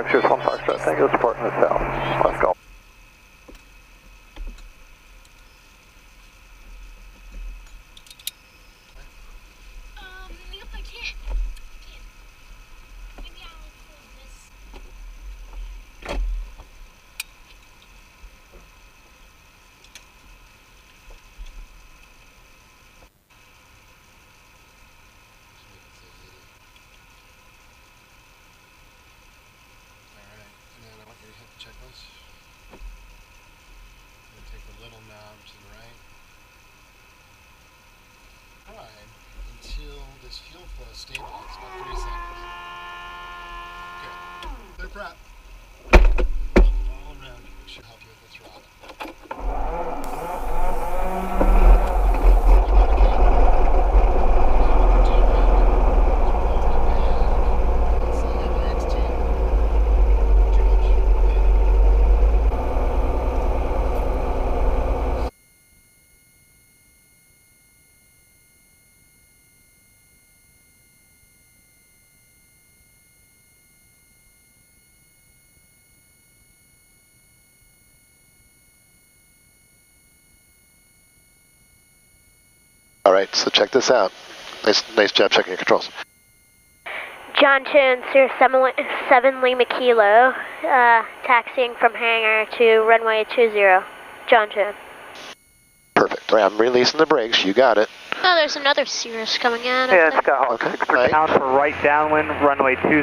Cirrus 1 Foxtrot Tango supporting the south. Let's go. Checklist. I'm going to take the little knob to the right. Ride until this fuel flow stabilizes, about 3 seconds. Good. Clear prep. Look all around you. It should help you with the throttle. All right, so check this out. Nice job checking your controls. John Toon, Cirrus 7 Lima Kilo, taxiing from hangar to runway 20. John Toon. Perfect. All right, I'm releasing the brakes. You got it. Oh, there's another Cirrus coming in. Yeah, Skyhawk Okay. 63 down for right downwind, runway 20,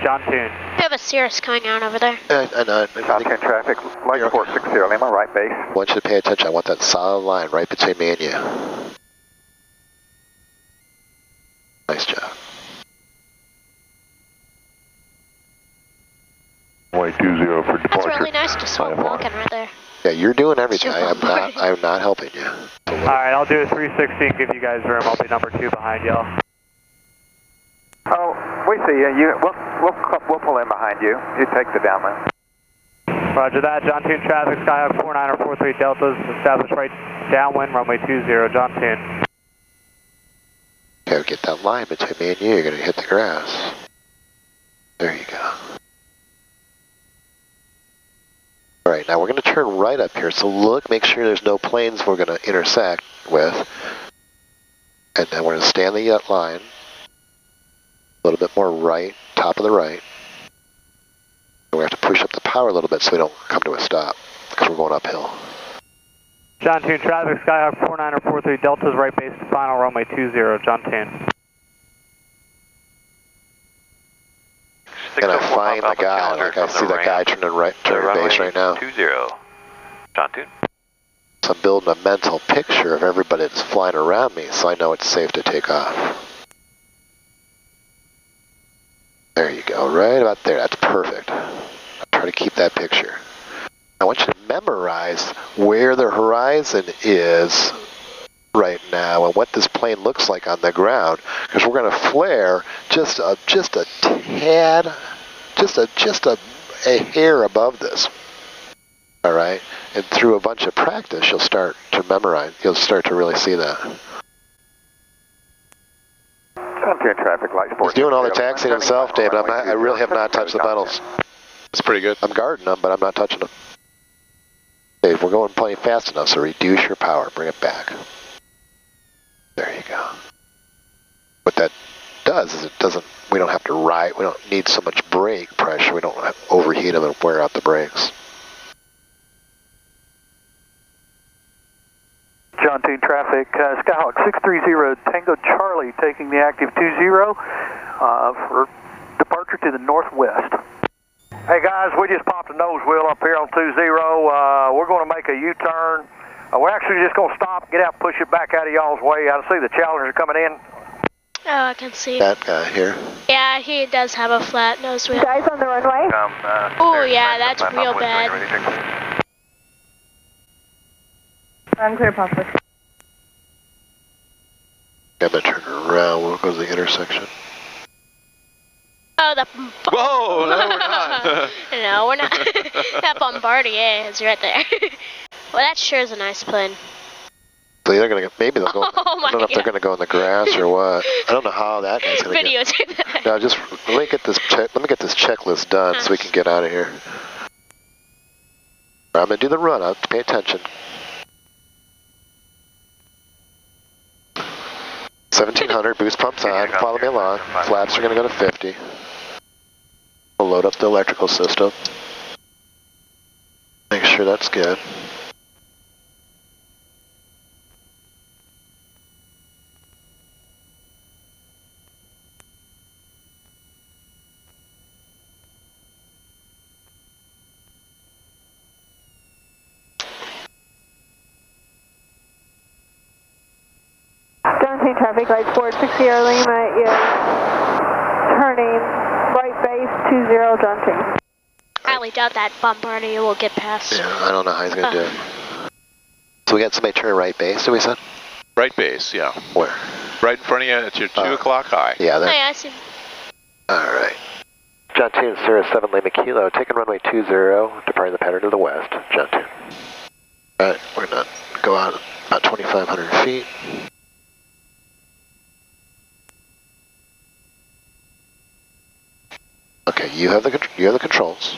John Toon. We have a Cirrus coming out over there. I know. John Toon traffic, light 460 Lima, right base. I want you to pay attention. I want that solid line right between me and you. Nice job. Runway 20 for departure. That's really nice, just swap walking right there. Yeah, you're doing everything. I'm not helping you. All right, I'll do a 360 and give you guys room. I'll be number 2 behind y'all. Oh, we see you. We'll pull in behind you. You take the downwind. Roger that. John Toon traffic, Skyhawk 4943 Deltas, established right downwind, runway 20, John Toon. Okay, get that line between me and you. You're going to hit the grass. There you go. All right, now we're going to turn right up here. So look, make sure there's no planes we're going to intersect with. And then we're going to stay on the line. A little bit more right, top of the right. And we have to push up the power a little bit so we don't come to a stop because we're going uphill. John Toon traffic, Skyhawk 4943 Deltas, right base to final, runway 20, John Toon. And I find the guy, like I see that guy turning base right now. 20, John Toon. So I'm building a mental picture of everybody that's flying around me so I know it's safe to take off. There you go, right about there, that's perfect. I'll try to keep that picture. I want you to memorize where the horizon is right now and what this plane looks like on the ground, because we're going to flare just a tad, just a hair above this. All right, and through a bunch of practice, you'll start to memorize. You'll start to really see that. John Toon traffic light. He's doing all the taxiing himself, David. I really have not touched the pedals. It's pretty good. I'm guarding them, but I'm not touching them. Dave, we're going plenty fast enough, so reduce your power. Bring it back. There you go. What that does is we don't have to ride, we don't need so much brake pressure, we don't have to overheat them and wear out the brakes. John Toon traffic, Skyhawk 630 Tango Charlie taking the active 20 for departure to the northwest. Hey guys, we just popped a nose wheel up here on 20. We're going to make a U-turn. We're actually just going to stop, get out, push it back out of y'all's way. I see the Challengers coming in. Oh, I can see. That guy here. Yeah, he does have a flat nose wheel. Guys on the runway? Oh yeah, that's real bad. Unclear, possibly. I'm going to turn around. We'll go to the intersection. Oh, the... Whoa, no we're not. No, we're not. That Bombardier is right there. Well, that sure is a nice plane. So they're gonna maybe they'll go. Oh I don't know if they're gonna go in the grass or what. I don't know how that guy's gonna Videotape that. Now just let me get this checklist done so we can get out of here. I'm gonna do the run up. Pay attention. 1700 boost pumps on. Follow me along. Flaps are gonna go to 50. We'll load up the electrical system. Make sure that's good. Johnson traffic lights forward 60 Lima is turning right base 20 Johnson. I highly doubt that Bombardier will get past. Yeah, I don't know how he's going to do it. So we got somebody turn right base, did we say? Right base, yeah. Where? Right in front of you at your 2 o'clock high. Yeah, there. Oh, yeah, I see. Alright. John 2, Cirrus 7 Lima Kilo, taking runway 20, departing the pattern to the west. John 2. Alright, we're going to go out about 2,500 feet. Okay, you have the controls.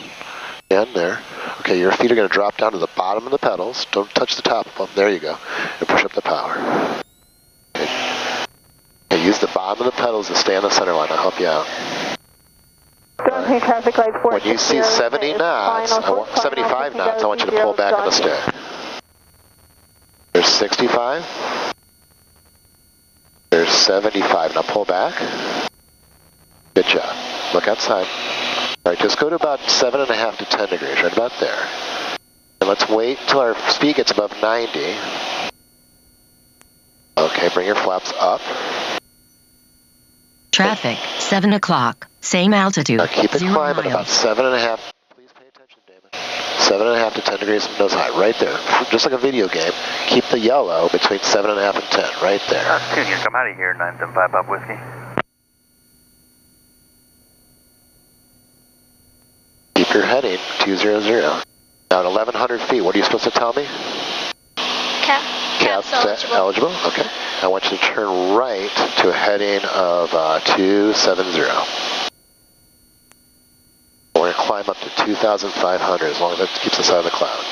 Down there. Okay, your feet are going to drop down to the bottom of the pedals. Don't touch the top of them. There you go. And push up the power. Okay, use the bottom of the pedals to stay on the center line. I'll help you out. Right. Traffic lights when you see 70 knots, 75 knots, I want you to pull back on the stick. There's 65. There's 75. Now pull back. Good job. Look outside. All right, just go to about 7.5 to 10 degrees, right about there. And let's wait until our speed gets above 90. Okay, bring your flaps up. Traffic, 7 o'clock, same altitude. Now keep it climbing about 7.5. Please pay attention, David. 7.5 to 10 degrees nose high, right there. Just like a video game. Keep the yellow between 7.5 and 10, right there. Junior, come out of here, 975 Pop Whiskey. Keep your heading, 200. Now at 1,100 feet, what are you supposed to tell me? Cap's eligible. Okay. I want you to turn right to a heading of 270. We're going to climb up to 2,500 as long as that keeps us out of the clouds.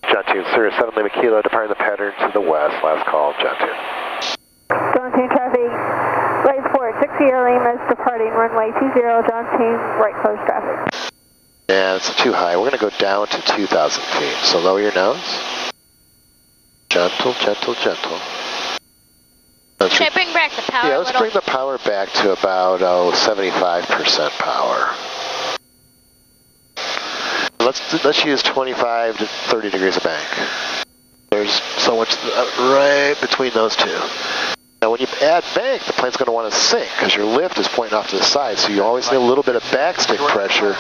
John 2, Cirrus 7 Lima Kilo, departing the pattern to the west. Last call, John 2. John 2 traffic, right forward, 60 Lima is departing runway 20, John 2, right close traffic. Yeah, it's too high. We're going to go down to 2,000 feet. So lower your nose. Gentle, gentle, gentle. Should I bring back the power Yeah, let's bring the power back to about 75% power. Let's use 25 to 30 degrees of bank. There's so much right between those two. Now when you add bank, the plane's going to want to sink because your lift is pointing off to the side, so you always need a little bit of backstick pressure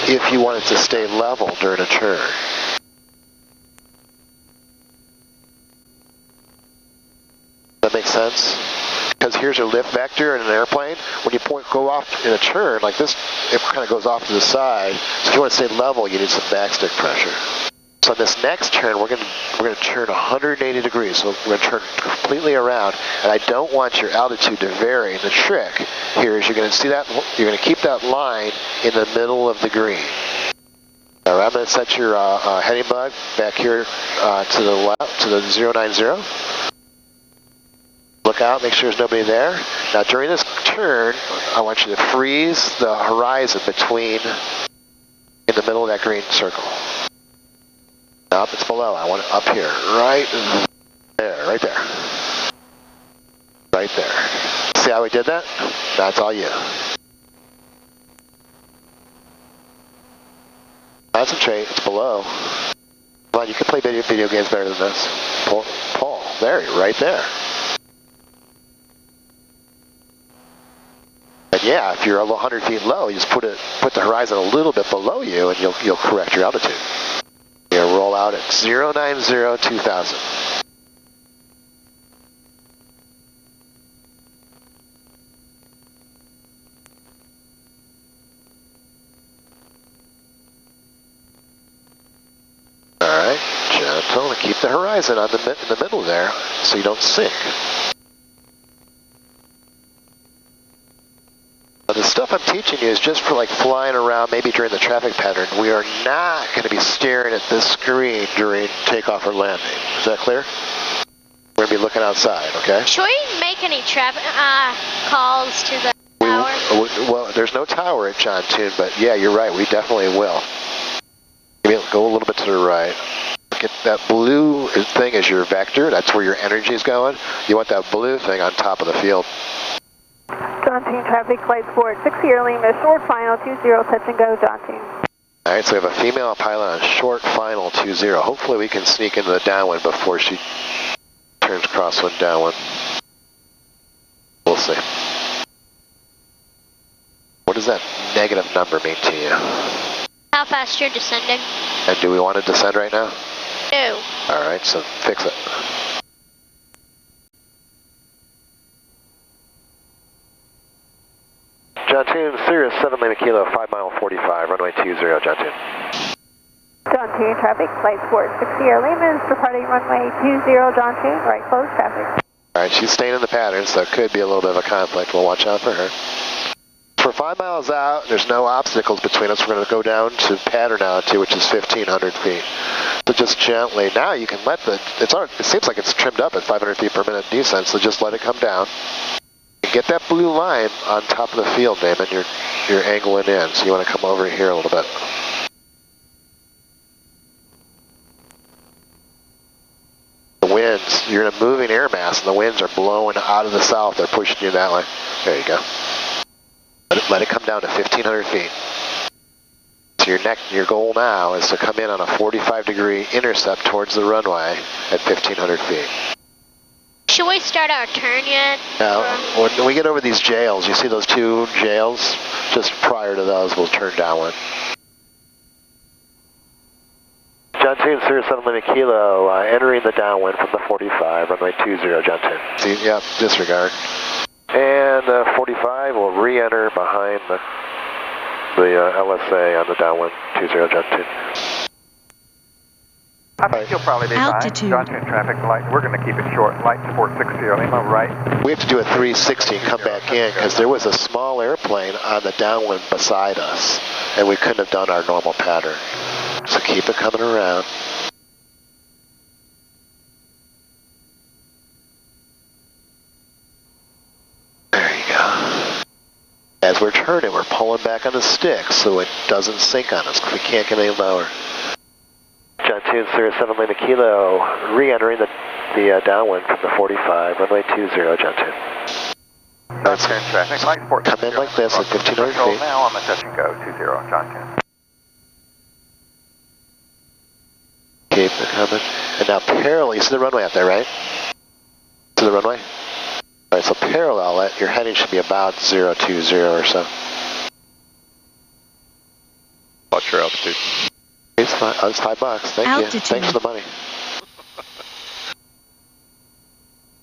if you want it to stay level during a turn. That makes sense? Because here's your lift vector in an airplane. When you go off in a turn like this, it kind of goes off to the side. So if you want to stay level, you need some backstick pressure. So on this next turn, we're going to turn 180 degrees. So we're going to turn completely around, and I don't want your altitude to vary. And the trick here is you're going to see that you're going to keep that line in the middle of the green. All right, I'm going to set your heading bug back here to the left to the 090. Look out, make sure there's nobody there. Now during this turn, I want you to freeze the horizon in the middle of that green circle. Up, it's below. I want it up here. Right there, right there. Right there. See how we did that? That's all you. Concentrate, it's below. Come on, you can play video games better than this. Pull. There, right there. And yeah, if you're 100 feet low, you just put the horizon a little bit below you and you'll correct your altitude. Here, roll out at 090 2000. All right, gentle, and keep the horizon in the middle there so you don't sink. teaching you is just for like flying around, maybe during the traffic pattern. We are not going to be staring at this screen during takeoff or landing. Is that clear? We're going to be looking outside, okay? Should we make any traffic calls to the tower? Well, there's no tower at John-Tune, but yeah, you're right. We definitely will. Go a little bit to the right. Get that blue thing as your vector. That's where your energy is going. You want that blue thing on top of the field. John-Tune traffic, flight sport 6 Sierra Lima, short final 20, touch and go, John-Tune. All right, so we have a female pilot on short final 20. Hopefully we can sneak into the downwind before she turns crosswind downwind. We'll see. What does that negative number mean to you? How fast you're descending? And do we want to descend right now? No. All right, so fix it. John-Tune, Cirrus 7 Lima Kilo, 5 mile 45, runway 20, John-Tune. John-Tune traffic, flight sport 6 Sierra Lima, departing runway 20, John-Tune, right close traffic. All right, she's staying in the pattern, so it could be a little bit of a conflict. We'll watch out for her. For 5 miles out, there's no obstacles between us. We're going to go down to pattern altitude, which is 1,500 feet. So just gently, now you can let it seems like it's trimmed up at 500 feet per minute descent, so just let it come down. And get that blue line on top of the field, Damon. You're angling in, so you want to come over here a little bit. The winds, you're in a moving air mass, and the winds are blowing out of the south. They're pushing you that way. There you go. Let it come down to 1,500 feet. So your goal now is to come in on a 45-degree intercept towards the runway at 1,500 feet. Should we start our turn yet? Now, when we get over these jails, you see those two jails? Just prior to those, we'll turn downwind. John-Tune, Cirrus 7 Lima Kilo, entering the downwind from the 45, runway 20, John-Tune. See, yeah, disregard. And 45 will re-enter behind the LSA on the downwind, 20, John-Tune. I think you'll probably be Altitude. fine. John-Tune traffic light. We're going to keep it short. Light sport 6 Sierra Lima, right. We have to do a 360 and come back in because there was a small airplane on the downwind beside us, and we couldn't have done our normal pattern. So keep it coming around. There you go. As we're turning, we're pulling back on the stick so it doesn't sink on us because we can't get any lower. John-Tune, Cirrus 7 Lima Kilo, re-entering the downwind from the 45, runway 20, John-Tune. John-Tune traffic light sport. Come in like this at 1,500 feet. Now on the touch and go, 20, John-Tune. Keep it coming. And now parallel, you see the runway out there, right? See the runway? All right, so parallel it, your heading should be about 020 or so. Watch your altitude. It's fine. Oh, it's $5. Thank you. Thanks for the money.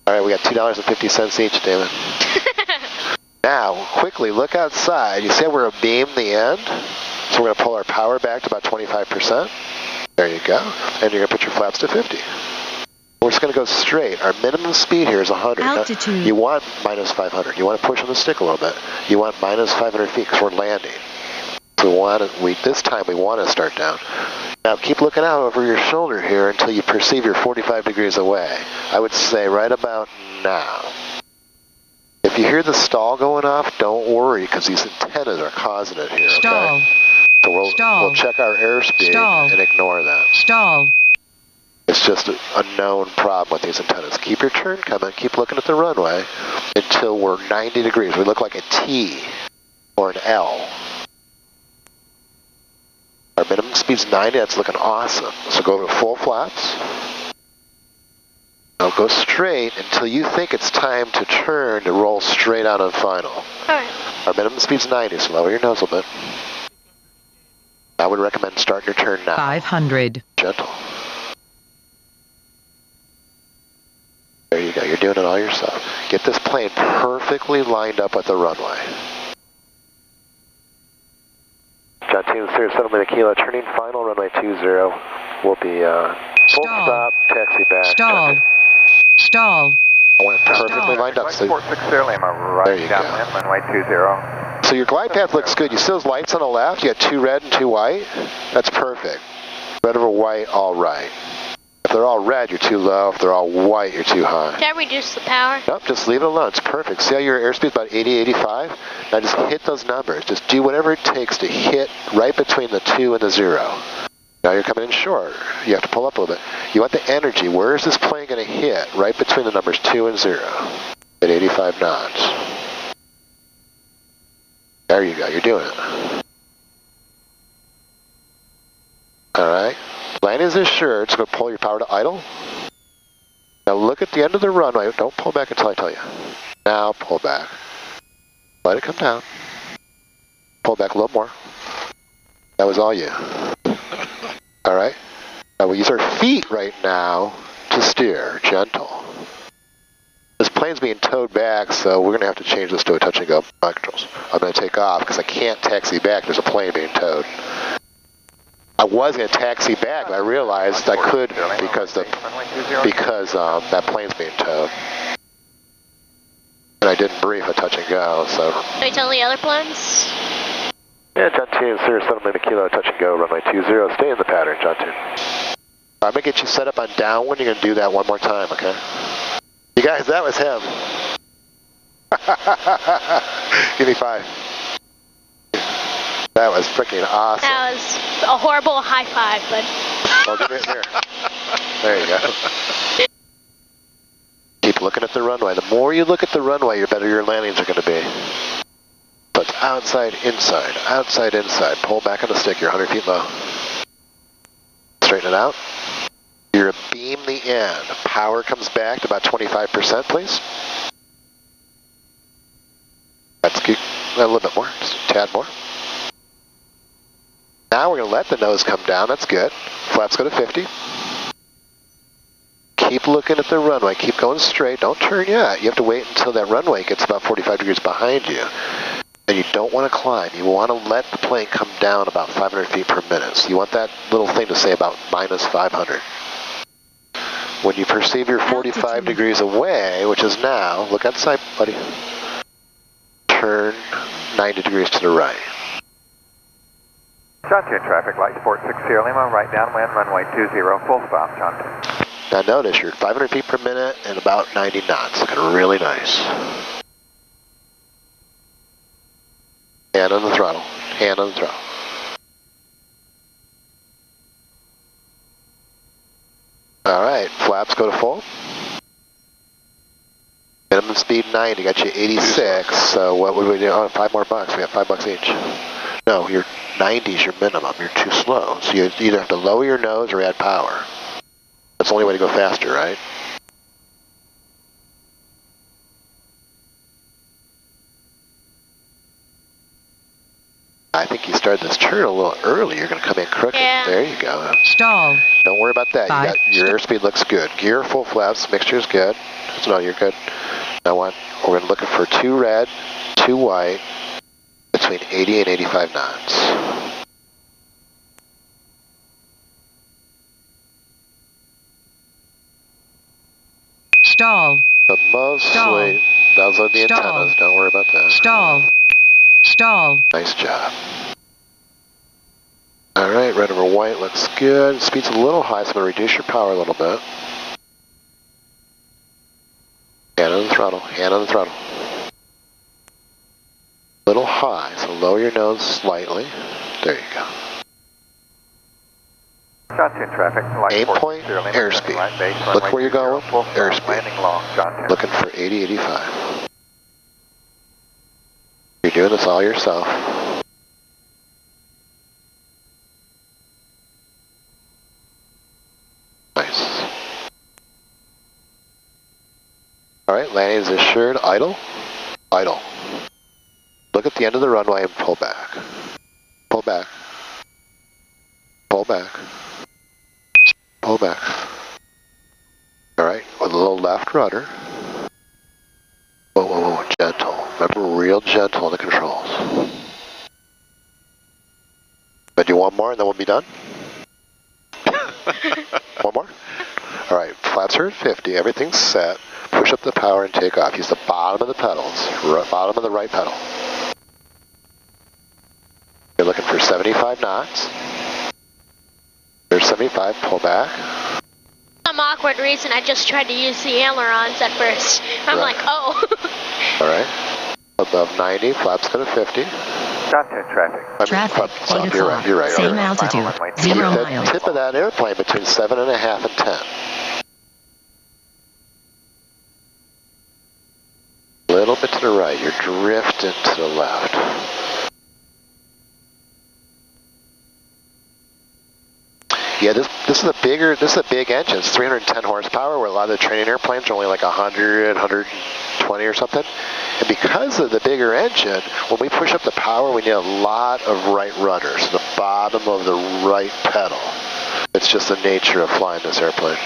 All right, we got $2.50 each, David. Now, quickly look outside. You said we're abeam the end, so we're going to pull our power back to about 25%. There you go. And you're going to put your flaps to 50. We're just going to go straight. Our minimum speed here is 100. Altitude. Now, you want minus 500. You want to push on the stick a little bit. You want minus 500 feet because we're landing. So this time we want to start down. Now keep looking out over your shoulder here until you perceive you're 45 degrees away. I would say right about now. If you hear the stall going off, don't worry because these antennas are causing it here. Stall. Okay? So we'll check our airspeed and ignore that. Stall. It's just a known problem with these antennas. Keep your turn coming. Keep looking at the runway until we're 90 degrees. We look like a T or an L. Our minimum speed's 90. That's looking awesome. So go to full flaps. Now go straight until you think it's time to turn to roll straight out on final. All right. Our minimum speed's 90, so lower your nose a bit. I would recommend starting your turn now. 500. Gentle. There you go. You're doing it all yourself. Get this plane perfectly lined up with the runway. John-Tune, Cirrus 7 Lima Kilo, turning final, runway 20. Will be full stop, taxi back. Stall. Stall. I want it perfectly lined up. Light sport 6 Sierra Lima, right there you downwind, go. runway 20. So your glide path looks good. You see those lights on the left? You got 2 red and 2 white? That's perfect. Red over white, all right. If they're all red, you're too low. If they're all white, you're too high. Can I reduce the power? Nope, just leave it alone. It's perfect. See how your airspeed's about 80, 85? Now just hit those numbers. Just do whatever it takes to hit right between the 2 and the 0. Now you're coming in short. You have to pull up a little bit. You want the energy. Where is this plane going to hit? Right between the numbers 2 and 0 at 85 knots. There you go. You're doing it. All right. Landing is assured. It's going to pull your power to idle. Now look at the end of the runway. Don't pull back until I tell you. Now pull back. Let it come down. Pull back a little more. That was all you. All right. Now we'll use our feet right now to steer. Gentle. This plane's being towed back, so we're going to have to change this to a touch and go controls. I'm going to take off because I can't taxi back. There's a plane being towed. I was going to taxi back, but I realized I could because that plane's being towed. And I didn't brief a touch and go, so. Can we tell the other planes? Yeah, John 2, Cirrus 7 Kilo, touch and go, runway 20. Stay in the pattern, John 2. I'm going to get you set up on downwind. You're going to do that one more time, okay? You guys, that was him. Give me 5. That was freaking awesome. That was a horrible high five, but. Well, give it here. There you go. Keep looking at the runway. The more you look at the runway, the better your landings are going to be. So it's outside, inside, outside, inside. Pull back on the stick. You're 100 feet low. Straighten it out. You're going to beam the end. Power comes back to about 25%, please. That's good. A little bit more. Just a tad more. Now we're going to let the nose come down. That's good. Flaps go to 50. Keep looking at the runway. Keep going straight. Don't turn yet. You have to wait until that runway gets about 45 degrees behind you. And you don't want to climb. You want to let the plane come down about 500 feet per minute. So you want that little thing to say about minus 500. When you perceive you're 45 degrees away, which is now, look outside, buddy. Turn 90 degrees to the right. John 2 in traffic, light sport 60 Lima, right downwind, runway 20, full stop, John 2. Now notice you're 500 feet per minute and about 90 knots, looking really nice. Hand on the throttle, hand on the throttle. All right, flaps go to full. Minimum speed 90, got you 86, so what would we do? Oh, $5 more. We got $5 each. No, your 90 is your minimum. You're too slow. So you either have to lower your nose or add power. That's the only way to go faster, right? I think you started this turn a little early. You're going to come in crooked. Yeah. There you go. Stall. Don't worry about that. You got, your airspeed looks good. Gear, full flaps, mixture is good. So no, you're good. Now we're going to look for 2 red, 2 white, between 80 and 85 knots. Stall. But mostly, those are the antennas. Don't worry about that. Stall. Stall. Nice job. All right, red over white looks good. Speed's a little high, so I'm going to reduce your power a little bit. Hand on the throttle, hand on the throttle. A little high, so lower your nose slightly. There you go. John 2 in traffic, light Aim sport point, 60 Lima, airspeed. right base, Look runway where you're 20, going, full stop, airspeed. landing long, John 2. Looking for 80, 85. You're doing this all yourself. Nice. All right, landing is assured. Idle. Idle. Look at the end of the runway and pull back. Pull back. Pull back. Pull back. All right, with a little left rudder. Whoa, whoa, whoa, gentle. Remember, real gentle on the controls. But do one more and then we'll be done? One more? All right, flaps are at 50, everything's set. Push up the power and take off. Use the bottom of the pedals, bottom of the right pedal. There's 75 knots. There's 75, pull back. Some awkward reason I just tried to use the ailerons at first. I'm Right. like, oh. All right. Above 90, flaps go to 50. John 10 traffic. Traffic, 8 You're o'clock, right. same All right. altitude, Runway 0 Keep that miles. tip of that airplane between 7.5 and 10. A little bit to the right. You're drifting to the left. Yeah, this is a big engine. It's 310 horsepower, where a lot of the training airplanes are only like 100, 120 or something. And because of the bigger engine, when we push up the power, we need a lot of right rudder, so the bottom of the right pedal. It's just the nature of flying this airplane.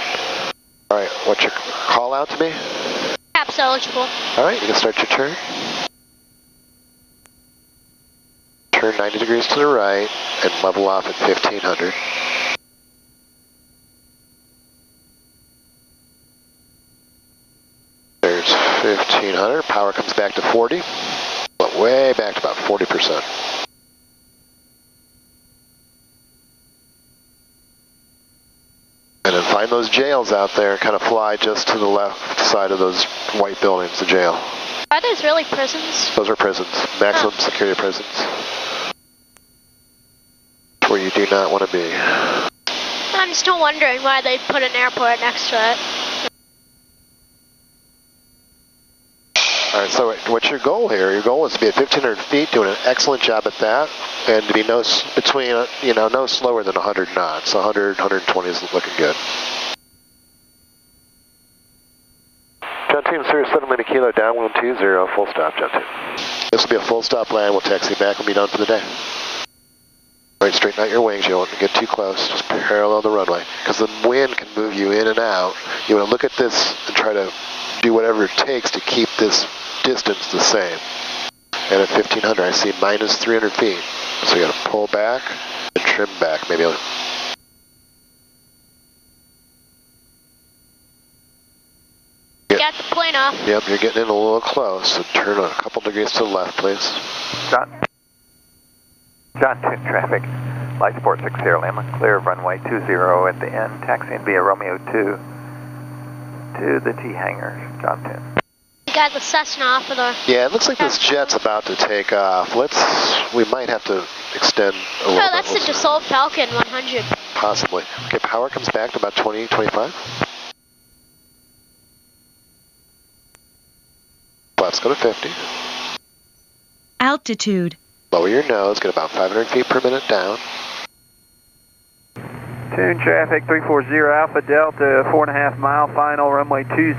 All right, what's your call out to me? Caps eligible. All right, you can start your turn. Turn 90 degrees to the right and level off at 1500. There's 1500. Power comes back to 40, but way back to about 40%. And then find those jails out there and kind of fly just to the left side of those white buildings, the jail. Are those really prisons? Those are prisons, maximum security prisons. Where you do not want to be. I'm still wondering why they put an airport next to it. All right, so what's your goal here? Your goal is to be at 1,500 feet, doing an excellent job at that, and to be no slower than 100 knots. 100, 120 is looking good. John Team, Cirrus 7 Lima Kilo, downwind 20, full stop, John Team. This will be a full stop land. We'll taxi back and be done for the day. All right, straighten out your wings. You don't want to get too close. Just parallel the runway, because the wind can move you in and out. You want to look at this and try to do whatever it takes to keep this distance the same. And at 1500, I see minus 300 feet. So you got to pull back and trim back. Maybe Got the plane off. Yep, you're getting in a little close. So turn a couple degrees to the left, please. John 10 traffic. Light Sport 60 Lima. Clear of runway 20 at the end. Taxiing via Romeo 2 to the T hangars. John 10. You got the Cessna off of the... Yeah, it looks like this jet's about to take off. We might have to extend a little bit. Oh, that's the Dassault Falcon 100. Possibly. Okay, power comes back to about 20, 25. Flaps go to 50. Altitude. Lower your nose, get about 500 feet per minute down. Tune traffic 340 Alpha Delta, 4.5 mile final, runway 20.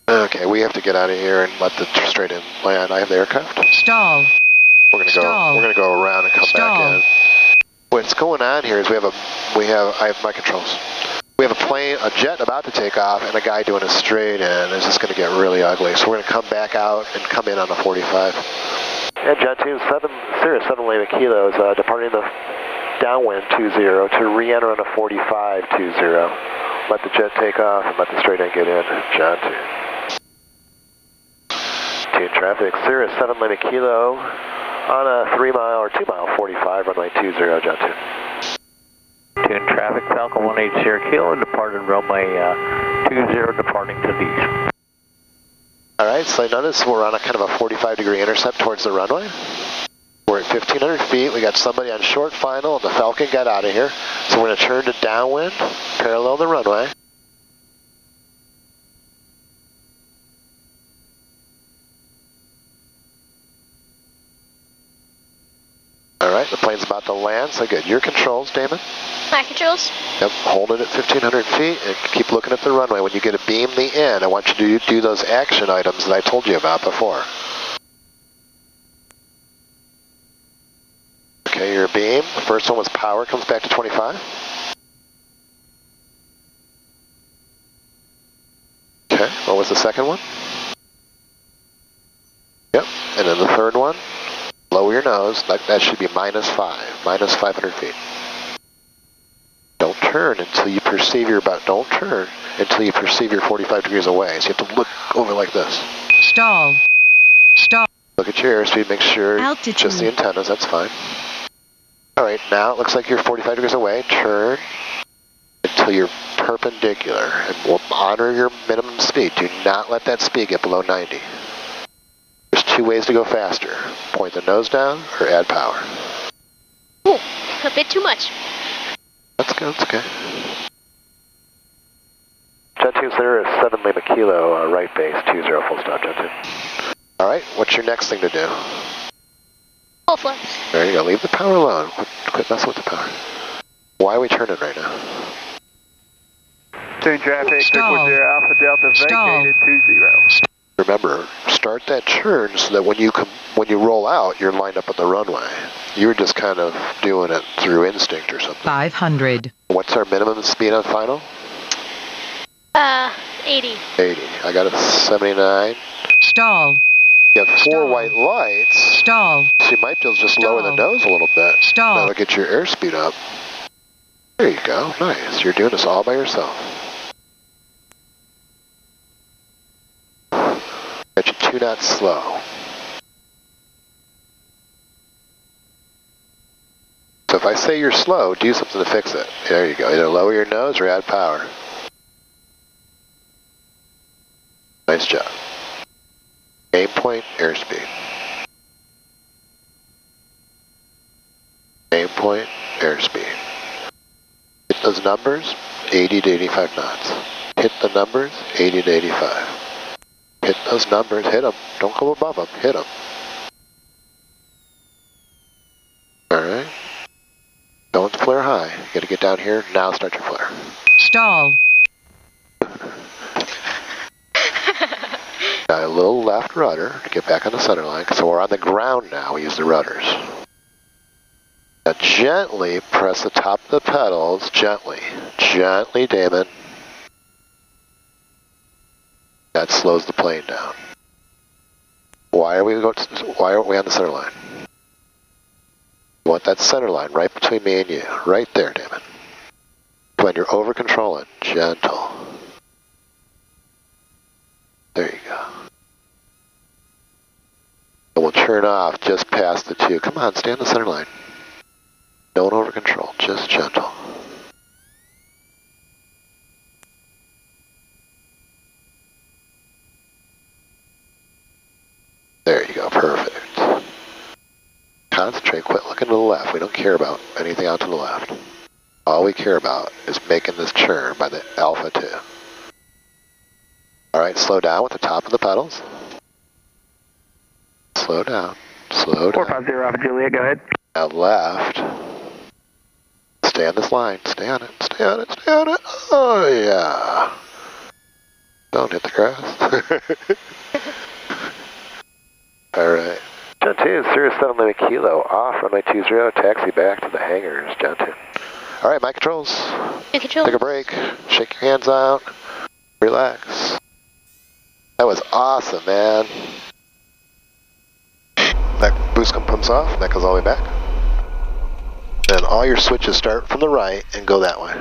Okay, we have to get out of here and let the straight in land. I have the aircraft. Stall. We're gonna go around and come back in. What's going on here is I have my controls. We have a jet about to take off and a guy doing a straight in. It's just gonna get really ugly. So we're gonna come back out and come in on a 45. And John Team Cirrus 7 Lima Kilo is departing the downwind 20 to re-enter on a 45-20. Let the jet take off and let the straight in get in. John Team. Team traffic, Cirrus 7 Lima Kilo on a 3 mile or 2 mile 45, runway 20, John Team. Tune traffic, Falcon 180 Kilo, departed runway 20, departing to the east. All right, so notice we're on a kind of a 45-degree intercept towards the runway. We're at 1,500 feet. We got somebody on short final, and the Falcon got out of here. So we're going to turn to downwind, parallel the runway. All right, the plane's about to land, so good. Your controls, Damon. My controls? Yep, hold it at 1,500 feet and keep looking at the runway. When you get a beam the in, I want you to do those action items that I told you about before. Okay, your beam. The first one was power, comes back to 25. Okay, what was the second one? Yep, and then the third one, lower your nose. That should be minus 500 feet. Don't turn until you perceive you're 45 degrees away. So you have to look over like this. Stall. Stall. Look at your airspeed, make sure Altitude. just the antennas, that's fine. All right, now it looks like you're 45 degrees away. Turn until you're perpendicular and we'll honor your minimum speed. Do not let that speed get below 90. There's two ways to go faster. Point the nose down or add power. Ooh, a bit too much. That's good, that's okay. Jet 2, Cirrus 7 Lima Kilo, right base, 20 full stop, Jet 2. All right, what's your next thing to do? Full flips. There you go, leave the power alone. Quit messing with the power. Why are we turning right now? Tune traffic, Stall. 340 Alpha Delta Stall. vacated 20. Remember, start that churn so that when you roll out, you're lined up on the runway. You're just kind of doing it through instinct or something. 500. What's our minimum speed on final? 80. 80. I got a 79. Stall. You have 4 Stall. white lights. Stall. So you might be able to just lower the nose a little bit. Stall. That'll get your airspeed up. There you go. Nice. You're doing this all by yourself. Got you 2 knots slow. So if I say you're slow, do something to fix it. There you go. Either lower your nose or add power. Nice job. Aim point, airspeed. Aim point, airspeed. Hit those numbers, 80 to 85 knots. Hit the numbers, 80 to 85. Hit those numbers, hit them. Don't go above them, hit them. Alright. Don't flare high. You gotta get down here, now start your flare. Stall. Got a little left rudder to get back on the center line. So we're on the ground now, we use the rudders. Now gently press the top of the pedals, gently. Gently, Damon. That slows the plane down. Why aren't we on the center line? You want that center line right between me and you. Right there, Damon. When you're over controlling, gentle. There you go. And we'll turn off just past the 2. Come on, stay on the center line. Don't over control, just gentle. There you go, perfect. Concentrate, quit looking to the left. We don't care about anything out to the left. All we care about is making this turn by the Alpha 2. Alright, slow down with the top of the pedals. Slow down, slow down. 450 Alpha Juliet, go ahead. Now left. Stay on this line, stay on it, stay on it, stay on it. Oh yeah. Don't hit the grass. Alright. John 2, Cirrus 7 Lima Kilo, off runway 20, taxi back to the hangars, John 2. Alright, my controls. Your controls. Take a break, shake your hands out, relax. That was awesome, man. That boost pumps off, and that goes all the way back. And all your switches start from the right and go that way.